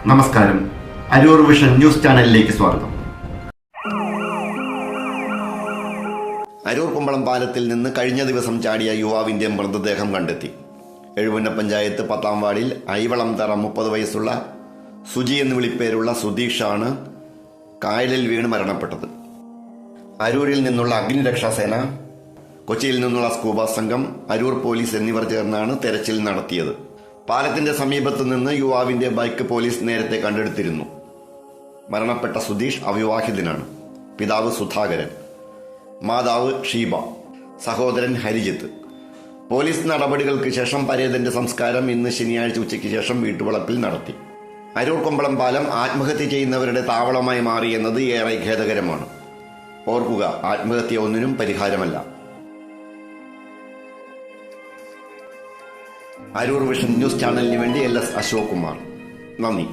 നമസ്കാരം. Aroor vision news ചാനലിലേക്ക് സ്വാഗതം. അരൂർ കുമ്പളം പാലത്തിൽ നിന്ന് കഴിഞ്ഞ ദിവസം ചാടിയ യുവാവിന്റെ മൃതദേഹം കണ്ടെത്തി. എഴുപുന്ന പഞ്ചായത്ത് 10-ാം വാർഡിൽ ഐവളം തറ 30 വയസ്സുള്ള സുജി എന്ന് വിളിപ്പേരുള്ള സുധീഷാണ് കായലിൽ വീണ് മരണപ്പെട്ടത്. അരൂരിൽ നിന്നുള്ള അഗ്നിരക്ഷാസേന, കൊച്ചിയിൽ നിന്നുള്ള സ്കൂബ സംഘം, അരൂർ പോലീസ് എന്നിവർ ചേർന്നാണ് തെരച്ചിൽ നടത്തിയത്. പാലത്തിന്റെ സമീപത്തു നിന്ന് യുവാവിന്റെ ബൈക്ക് പോലീസ് നേരത്തെ കണ്ടെടുത്തിരുന്നു. മരണപ്പെട്ട സുധീഷ് അവിവാഹിതനാണ്. പിതാവ് സുധാകരൻ, മാതാവ് ഷീബ, സഹോദരൻ ഹരിജിത്ത്. പോലീസ് നടപടികൾക്ക് ശേഷം പരേതന്റെ സംസ്കാരം ഇന്ന് ശനിയാഴ്ച ഉച്ചയ്ക്ക് ശേഷം വീട്ടുവളപ്പിൽ നടത്തി. അരൂർ കുമ്പളം പാലം ആത്മഹത്യ ചെയ്യുന്നവരുടെ താവളമായി മാറിയെന്നത് ഏറെ ഖേദകരമാണ്. ഓർക്കുക, ആത്മഹത്യ ഒന്നിനും പരിഹാരമല്ല. അരൂർ വിഷൻ ന്യൂസ് ചാനലിന് വേണ്ടി LS അശോക് കുമാർ. നന്ദി.